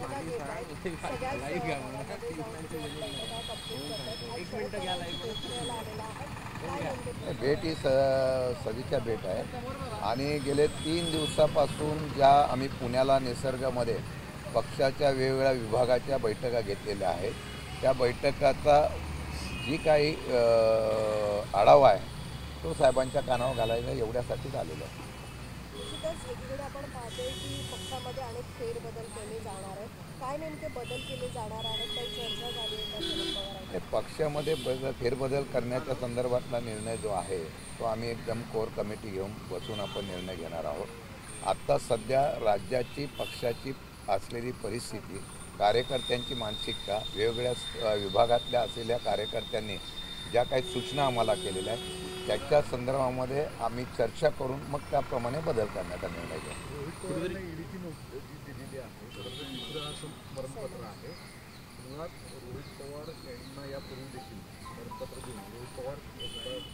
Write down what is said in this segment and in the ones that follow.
बैठका घेत आहेत सगळ्याच भागामध्ये जाऊन बैठका कंप्लीट करतात आज शरद पवारांची भेट घ्यायला आलेला आहे काय नेमके भेट ही सदिच्छा भेट आहे आणि गेले 3 दिवसापासून ज्या आम्ही पुण्याला निसर्गामध्ये पक्षाच्या वेगवेगळ्या विभागाच्या बैठका घेतलेल्या आहेत त्या बैठकाचा जी काही आढावा आहे तो साहेबांच्या कानावर घालायला एवढ्यासाठीच आलेलो आहे. निश्चितच एकीकडे आपण पाहतोय की पक्षामध्ये अनेक फेरबदल केले जाणार आहेत काय नेमके बदल केले जाणार आहेत काही चर्चा झाली आहे का शरद पवारांची? पक्षामध्ये फेरबदल करण्याच्या संदर्भातला निर्णय जो आहे तो आम्ही एकदम कोर कमिटी घेऊन बसून आपण निर्णय घेणार आहोत. आत्ता सध्या राज्याची पक्षाची असलेली परिस्थिती कार्यकर्त्यांची मानसिकता वेगवेगळ्या विभागातल्या असलेल्या कार्यकर्त्यांनी ज्या काही सूचना आम्हाला केलेल्या आहेत त्याच्या संदर्भामध्ये आम्ही चर्चा करून मग त्याप्रमाणे बदल करण्याचा निर्णय घेऊ. स्मरणपत्र आहे मुळात रोहित पवार यांना यापूर्वी देखील स्मरणपत्र देऊन रोहित पवार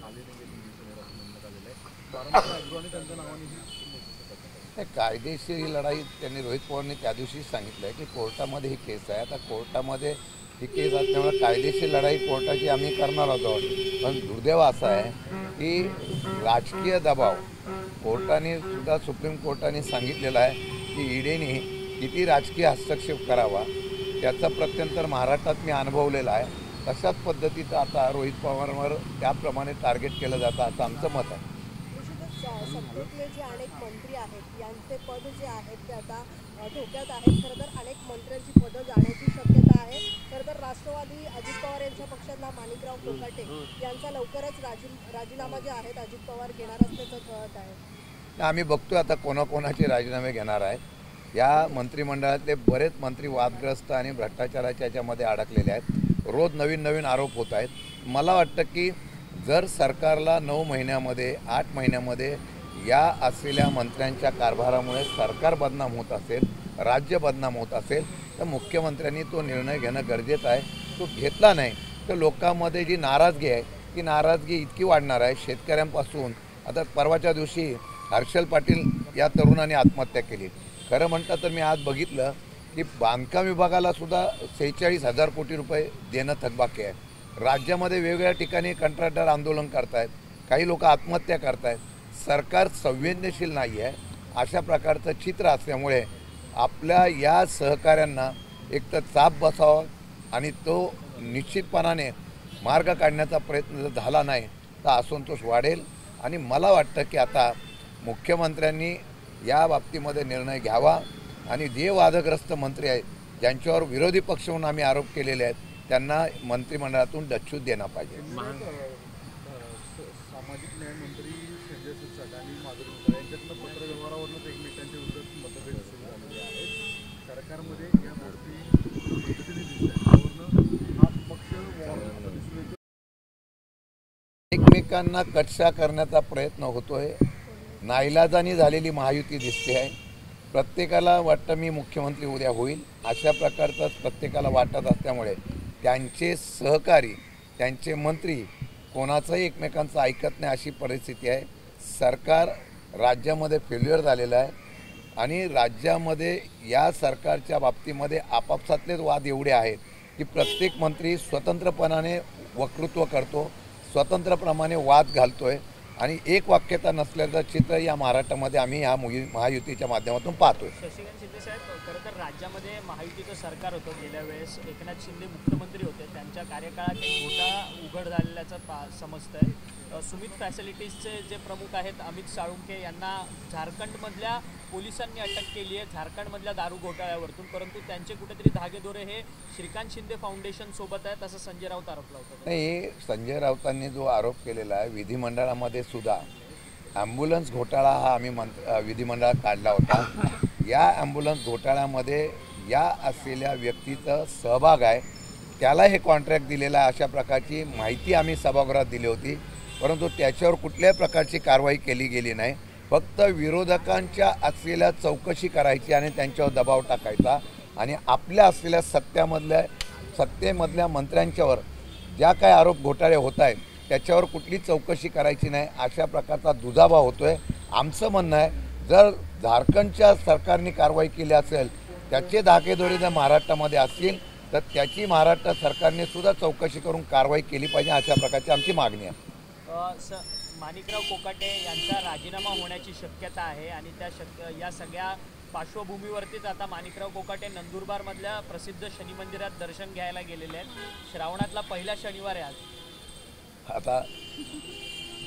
आले दिवसेवर असं म्हणण्यात आलेलं आहे. बारामती अग्रवानी त्यांच्या नावाने कायदेशीर ही लढाई त्यांनी रोहित पवारने त्या दिवशीच सांगितलं आहे की कोर्टामध्ये ही केस आहे. आता कोर्टामध्ये ही केस असल्यामुळे कायदेशीर लढाई कोर्टाची आम्ही करणार आहोत. पण दुर्दैव असा आहे की राजकीय दबाव कोर्टाने सुद्धा सुप्रीम कोर्टाने सांगितलेलं आहे की ईडीने किती राजकीय हस्तक्षेप करावा त्याचा प्रत्यंतर महाराष्ट्रात मी अनुभवलेला आहे. तशाच पद्धतीचं आता रोहित पवारांवर त्याप्रमाणे टार्गेट केलं जातं असं आमचं मत आहे. निश्चितच सत्तेतले जे अनेक मंत्री आहेत यांचे पद जे आहेत ते आता धोक्यात आहेत. खरं तर अनेक मंत्र्यांची पदं जाण्याची शक्यता आहे. खरं तर राष्ट्रवादी अजित पवार यांच्या पक्षातला माणिकराव कोकाटे यांचा लवकरच राजीनामा जे आहेत अजित पवार घेणार असल्याचं कळत आहे. आम्ही बघतोय आता कोणाकोणाचे राजीनामे घेणार आहेत. या मंत्रिमंडळातले बरेच मंत्री वादग्रस्त आणि भ्रष्टाचाराच्या याच्यामध्ये अडकलेले आहेत. रोज नवीन नवीन आरोप होत आहेत. मला वाटतं की जर सरकारला 9 महिन्यामध्ये 8 महिन्यामध्ये या असलेल्या मंत्र्यांच्या कारभारामुळे सरकार बदनाम होत असेल राज्य बदनाम होत असेल तर मुख्यमंत्र्यांनी तो निर्णय घेणं गरजेचं आहे. तो घेतला नाही तर लोकांमध्ये जी नाराजगी आहे ती नाराजगी इतकी वाढणार आहे. शेतकऱ्यांपासून आता परवाच्या दिवशी हर्षल पाटील या तरुणाने आत्महत्या केली. खरं म्हणतं तर मी आज बघितलं की बांधकाम विभागाला सुद्धा 46,000 कोटी रुपये देणं थकबाकी आहे. राज्यामध्ये वेगवेगळ्या ठिकाणी कंत्राटदार आंदोलन करत आहेत. काही लोक आत्महत्या करत आहेत. सरकार संवेदनशील नाही आहे. अशा प्रकारचं चित्र असल्यामुळे आपल्या या सहकाऱ्यांना एक तर चाप बसावा आणि तो निश्चितपणाने मार्ग काढण्याचा प्रयत्न जर झाला नाही तर असंतोष वाढेल. आणि मला वाटतं की आता मुख्यमंत्र्यांनी या बाबतीमध्ये निर्णय घ्यावा आणि जे वादग्रस्त मंत्री आहेत ज्यांच्यावर विरोधी पक्ष म्हणून आम्ही आरोप केलेले आहेत त्यांना मंत्रिमंडळातून डच्चू देणं पाहिजे. सामाजिक न्याय मंत्री संजय शिरसाट आणि माधुरी मिसाळ यांच्यातनं पत्रव्यवहारावरूनच एकमेकांच्या विरोधात मतभेद सुरू झालेले आहेत. सरकारमध्ये या गोष्टी त्यावरनं हा पक्ष एकमेकांना कटशा करण्याचा प्रयत्न होतोय. नाईलाजानी झालेली महायुती दिसते आहे. प्रत्येकाला वाटतं मी मुख्यमंत्री उद्या होईल अशा प्रकारचंच प्रत्येकाला वाटत असल्यामुळे त्यांचे सहकारी त्यांचे मंत्री कोणाचंही एकमेकांचं ऐकत नाही अशी परिस्थिती आहे. सरकार राज्यामध्ये फेल्युअर झालेलं आहे आणि राज्यामध्ये या सरकारच्या बाबतीमध्ये आपापसातलेच वाद एवढे आहेत की प्रत्येक मंत्री स्वतंत्रपणाने वक्तृत्व करतो स्वतंत्रप्रमाणे वाद घालतोय आणि एक वाक्यता नसल्याचं चित्र या महाराष्ट्रामध्ये आम्ही ह्या महायुतीच्या माध्यमातून पाहतोय. शशिकांत शिंदे साहेब खरं तर राज्यामध्ये महायुतीचं सरकार होतं गेल्या वेळेस एकनाथ शिंदे मुख्यमंत्री होते त्यांच्या कार्यकाळात एक घोटाळा उघड झालेल्याचं समजतंय. सुमित फॅसिलिटीजचे जे प्रमुख आहेत अमित साळुंखे यांना झारखंडमधल्या पोलिसांनी अटक केली आहे झारखंडमधल्या दारू घोटाळ्यावरतून. परंतु त्यांचे कुठेतरी धागेदोरे हे श्रीकांत शिंदे फाउंडेशन सोबत आहेत असं संजय राऊत आरोप लावतात. नाही संजय राऊतांनी जो आरोप केलेला आहे विधिमंडळामध्ये सुद्धा ॲम्ब्युलन्स घोटाळा हा आम्ही विधिमंडळात काढला होता. या ॲम्ब्युलन्स घोटाळ्यामध्ये या असलेल्या व्यक्तीचा सहभाग आहे त्याला हे कॉन्ट्रॅक्ट दिलेलं आहे अशा प्रकारची माहिती आम्ही सभागृहात दिली होती. परंतु त्याच्यावर कुठल्याही प्रकारची कारवाई केली गेली नाही. फक्त विरोधकांच्या असलेल्या चौकशी करायची आणि त्यांच्यावर दबाव टाकायचा आणि आपल्या असलेल्या सत्तेमधल्या मंत्र्यांच्यावर ज्या काय आरोप घोटाळे होत आहेत त्याच्यावर कुठली चौकशी करायची नाही अशा प्रकारचा दुजाभाव होतो आहे. आमचं म्हणणं आहे जर झारखंडच्या सरकारने कारवाई केली असेल त्याचे धाकेदोरे जर महाराष्ट्रामध्ये असतील तर त्याची महाराष्ट्र सरकारने सुद्धा चौकशी करून कारवाई केली पाहिजे, अशा प्रकारची आमची मागणी आहे. माणिकराव कोकाटे यांचा राजीनामा होण्याची शक्यता आहे आणि या सगळ्या पार्श्वभूमीवरतीच आता माणिकराव कोकाटे नंदुरबारमधल्या प्रसिद्ध शनी मंदिरात दर्शन घ्यायला गेलेले आहेत. श्रावणातला पहिला शनिवार आहे आज. आता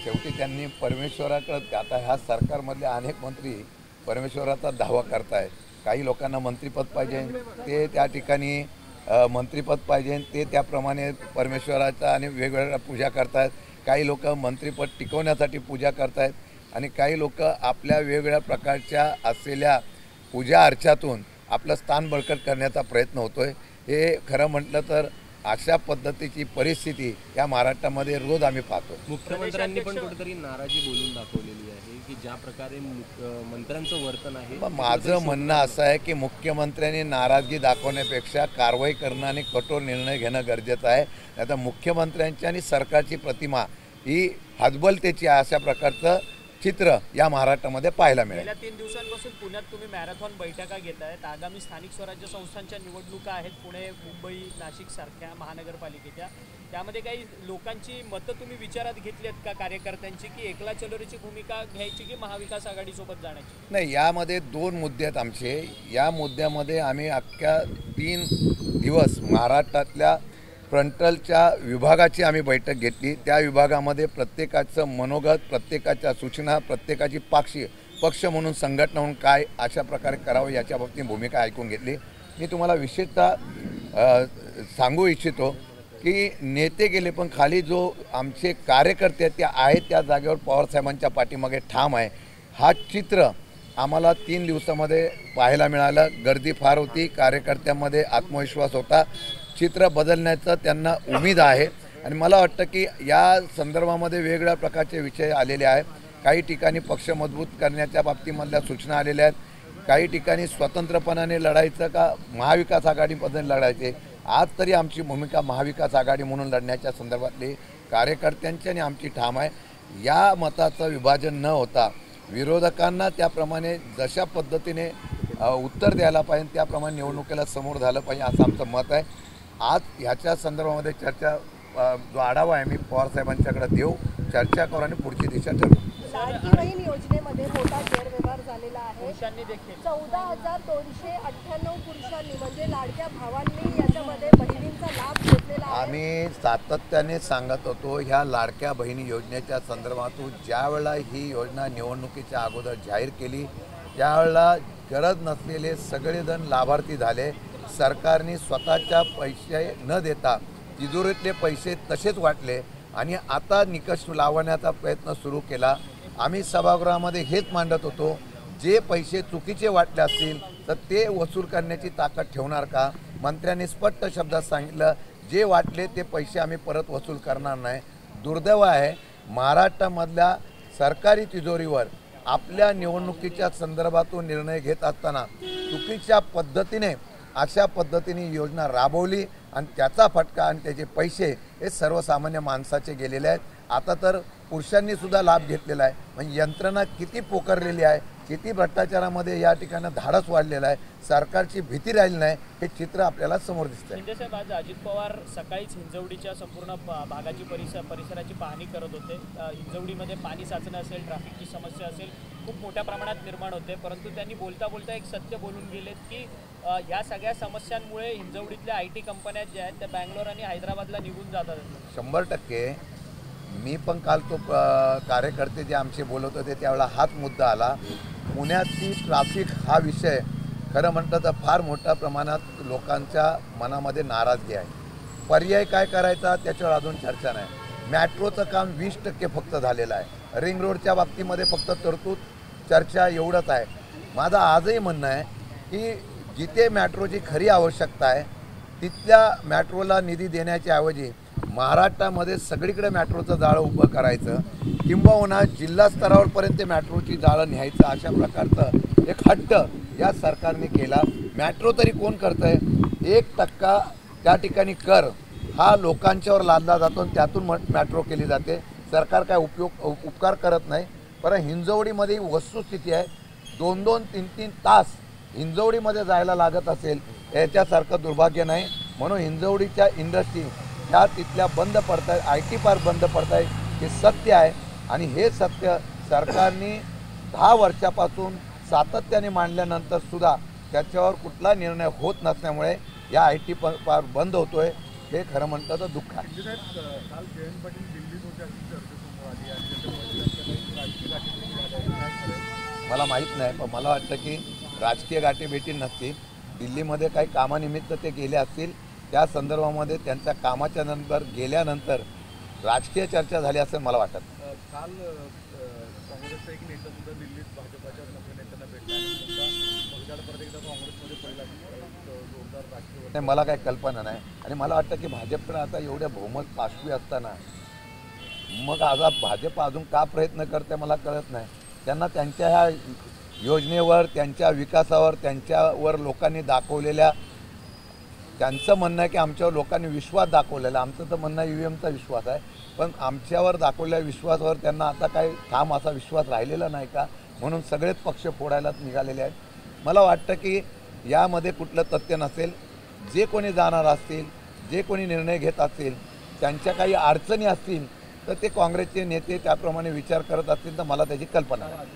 शेवटी त्यांनी परमेश्वराकडे, आता ह्या सरकारमधले अनेक मंत्री परमेश्वराचा दावा करतायत. काही लोकांना मंत्रिपद पाहिजे, ते त्या ठिकाणी मंत्रिपद पाहिजे, ते त्याप्रमाणे परमेश्वराचा आणि वेगवेगळ्या पूजा करतायत. काही लोक मंत्रिपद टिकवण्यासाठी पूजा करतायत आणि काही लोक आपल्या वेगवेगळ्या प्रकारच्या असलेल्या पूजा अर्चातून आपलं स्थान बळकट करण्याचा प्रयत्न होतोय. हे खरं म्हटलं तर अशा पद्धतीची परिस्थिती या महाराष्ट्रामध्ये रोज आम्ही पाहतो. मुख्यमंत्र्यांनी पण कुठेतरी नाराजी बोलून दाखवलेली आहे की ज्या प्रकारे मंत्र्यांचं वर्तन आहे. माझं म्हणणं असं आहे की मुख्यमंत्र्यांनी नाराजगी दाखवण्यापेक्षा कारवाई करणं आणि कठोर निर्णय घेणं गरजेचं आहे. आता मुख्यमंत्र्यांची आणि सरकारची प्रतिमा ही हतबलतेची अशा प्रकारचं चित्र या महाराष्ट्रामध्ये पाहायला मिळेल. गेल्या 3 दिवसांपासून पुण्यात तुम्ही मॅरेथॉन बैठका घेत आहेत. आगामी स्थानिक स्वराज्य संस्थांच्या निवडणुका आहेत, पुणे, मुंबई, नाशिक सारख्या महानगरपालिकेच्या. त्यामध्ये काही लोकांची मतं तुम्ही विचारात घेतली आहेत का कार्यकर्त्यांची, की एकला चलोरीची भूमिका घ्यायची की महाविकास आघाडीसोबत जाण्याची? नाही, यामध्ये 2 मुद्दे आहेत आमचे. या मुद्द्यामध्ये आम्ही अख्ख्या 3 दिवस महाराष्ट्रातल्या फ्रंटलच्या विभागाची आम्ही बैठक घेतली. त्या विभागामध्ये प्रत्येकाचं मनोगत, प्रत्येकाच्या सूचना, प्रत्येकाची पक्ष म्हणून संघटना म्हणून काय अशा प्रकारे करावं याच्या बाबतीत भूमिका ऐकून घेतली. मी तुम्हाला विशेषतः सांगू इच्छितो की नेते गेले पण खाली जो आमचे कार्यकर्ते आहेत ते आहेत त्या जागेवर पवारसाहेबांच्या पाठीमागे ठाम आहे. हा चित्र आम्हाला 3 दिवसामध्ये पाहायला मिळालं. गर्दी फार होती, कार्यकर्त्यांमध्ये आत्मविश्वास होता. चित्र बदलण्याचं त्यांना उमेद आहे आणि मला वाटतं की या संदर्भामध्ये वेगवेगळ्या प्रकारचे विषय आलेले आहेत. काही ठिकाणी पक्ष मजबूत करण्याच्या बाबतीमधल्या सूचना आलेल्या आहेत. काही ठिकाणी स्वतंत्रपणाने लढायचं का महाविकास आघाडीमध्ये लढायचे. आज तरी आमची भूमिका महाविकास आघाडी म्हणून लढण्याच्या संदर्भातली कार्यकर्त्यांची आणि आमची ठाम आहे. या मताचं विभाजन न होता विरोधकांना त्याप्रमाणे जशा पद्धतीने उत्तर द्यायला पाहिजे त्याप्रमाणे निवडणुकीला समोर झालं पाहिजे असं आमचं मत आहे. आज ह्याच्या संदर्भामध्ये चर्चा, जो आढावा आहे मी पवारसाहेबांच्याकडे देऊ, चर्चा करू आणि पुढची दिशा ठरवू. लाडकी बहीण योजनेमध्ये मोठा गैरव्यवहार झालेला आहे. पुरुषांनी देखील 14,298 पुरुषांनी म्हणजे लाडक्या भावांनी याच्यामध्ये बहिणींचा लाभ घेतलेला आहे. आम्ही सातत्याने सांगत होतो ह्या लाडक्या बहिणी योजनेच्या संदर्भातून ज्या वेळेला ही योजना निवडणुकीच्या अगोदर जाहीर केली त्यावेळेला गरज नसलेले सगळेजण लाभार्थी झाले. सरकारने स्वतःच्या पैसे न देता तिजोरीतले पैसे तसेच वाटले आणि आता निकष लावण्याचा प्रयत्न सुरू केला. आम्ही सभागृहामध्ये हेच मांडत होतो, जे पैसे चुकीचे वाटले असतील तर ते वसूल करण्याची ताकद ठेवणार का? मंत्र्यांनी स्पष्ट शब्दात सांगितलं, जे वाटले ते पैसे आम्ही परत वसूल करणार नाही. दुर्दैव आहे महाराष्ट्रामधल्या सरकारी तिजोरीवर आपल्या निवडणुकीच्या संदर्भातून निर्णय घेत असताना चुकीच्या पद्धतीने अशा पद्धतीने योजना राबवली आणि त्याचा फटका आणि त्याचे पैसे हे सर्वसामान्य माणसाचे गेलेले आहेत. आता तर पुरुषांनी सुद्धा लाभ घेतलेला आहे. म्हणजे यंत्रणा किती पोखरलेली आहे, किती भ्रष्टाचारामध्ये या ठिकाणी धाडस वाढलेलं आहे, सरकारची भीती राहिली नाही, हे चित्र आपल्याला समोर दिसतंय. शिंदे साहेब, आज अजित पवार सकाळीच हिंजवडीच्या संपूर्ण भागाची परिसराची पाहणी करत होते. हिंजवडीमध्ये पाणी साचणं असेल, ट्रॅफिकची समस्या असेल, खूप मोठ्या प्रमाणात निर्माण होते. परंतु त्यांनी बोलता बोलता एक सत्य बोलून गेलेत की या सगळ्या समस्यांमुळे हिंजवडीतल्या IT कंपन्या ज्या आहेत त्या बँगलोर आणि हैदराबादला निघून जातात. 100% मी पण काल तो कार्यकर्ते जे आमचे बोलत होते त्यावेळेला हाच मुद्दा आला. पुण्याची ट्रॅफिक हा विषय खरं म्हटलं तर फार मोठ्या प्रमाणात लोकांच्या मनामध्ये नाराजगी आहे. पर्याय काय करायचा त्याच्यावर अजून चर्चा नाही. मॅट्रोचं काम 20% फक्त झालेलं आहे. रिंग रोडच्या बाबतीमध्ये फक्त तरतूद चर्चा एवढंच आहे. माझं आजही म्हणणं आहे की जिथे मॅट्रोची खरी आवश्यकता आहे तिथल्या मॅट्रोला निधी देण्याच्या ऐवजी महाराष्ट्रामध्ये सगळीकडे मॅट्रोचं जाळं उभं करायचं किंबहुना जिल्हा स्तरावरपर्यंत मॅट्रोची जाळं न्यायचं अशा प्रकारचं एक हट्ट या सरकारने केला. मॅट्रो तरी कोण करतं आहे? 1% त्या ठिकाणी कर हा लोकांच्यावर लादला जातो आणि त्यातून मॅट्रो केली जाते. सरकार काय उपकार करत नाही. पण हिंजवडीमध्ये वस्तुस्थिती आहे 2-2, 3-3 तास हिंजवडीमध्ये जायला लागत असेल याच्यासारखं दुर्भाग्य नाही. म्हणून हिंजवडीच्या इंडस्ट्री ह्या तिथल्या बंद पडत आहेत, IT पार्क बंद पडत आहे, हे सत्य आहे. आणि हे सत्य सरकारने 10 वर्षापासून सातत्याने मांडल्यानंतर सुद्धा त्याच्यावर कुठला निर्णय होत नसल्यामुळे या IT पार्क बंद होतोय. हे खरं म्हणतं तर दुःख आहे. म्हणजे साहेब काल जयंत पाटील दिल्लीत होते अशी चर्चा समोर आली आणि त्याच्यामध्ये त्यांच्या काही राजकीय गाठीभेटी झाल्या आहेत. काय करायचं? मला माहीत नाही, पण मला वाटतं की राजकीय गाठीभेटी नसतील. दिल्लीमध्ये काही कामानिमित्त ते गेले असतील. त्या संदर्भामध्ये त्यांच्या कामाच्या नंतर गेल्यानंतर राजकीय चर्चा झाली असेल मला वाटत. काल काँग्रेसचा एक नेता सुद्धा दिल्लीत भाजपाच्या मोठ्या नेत्यांना भेटला आणि बगदाड परत एकदा काँग्रेसमध्ये पडला जोरदार राजकीय नाही, मला काही कल्पना नाही. आणि मला वाटतं की भाजपकडे आता एवढ्या बहुमत पाशवी असताना मग आता भाजप अजून का प्रयत्न करते मला कळत नाही. त्यांना त्यांच्या ह्या योजनेवर, त्यांच्या विकासावर, त्यांच्यावर लोकांनी दाखवलेल्या, त्यांचं म्हणणं आहे की आमच्यावर लोकांनी विश्वास दाखवलेला. आमचं तर म्हणणं EVMचा विश्वास आहे, पण आमच्यावर दाखवलेल्या विश्वासावर त्यांना आता काही ठाम असा विश्वास राहिलेला नाही का, म्हणून सगळेच पक्ष फोडायलाच निघालेले आहेत. मला वाटतं की यामध्ये कुठलं तथ्य नसेल. जे कोणी जाणार असतील, जे कोणी निर्णय घेत असतील, त्यांच्या काही अडचणी असतील तर ते काँग्रेसचे नेते त्याप्रमाणे विचार करत असतील तर मला त्याची कल्पना नाही.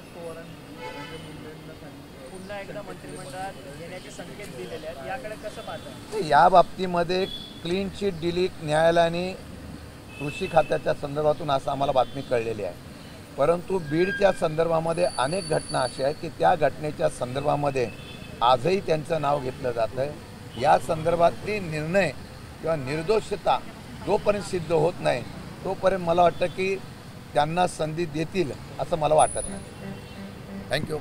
पुन्हा एकदा मंत्रिमंडळात येण्याचे संकेत दिलेले आहेत, याकडे कसं पाहता? या बाबतीमध्ये क्लीन चिट दिली न्यायालयाने कृषी खात्याच्या संदर्भातून असं आम्हाला बातमी कळलेली आहे. परंतु बीडच्या संदर्भामध्ये अनेक घटना अशा आहेत की त्या घटनेच्या संदर्भामध्ये आजही त्यांचं नाव घेतलं जातं आहे. या संदर्भातली निर्णय किंवा निर्दोषता जोपर्यंत सिद्ध होत नाही तोपर्यंत मला वाटतं की त्यांना संधी देतील असं मला वाटत नाही. थँक्यू.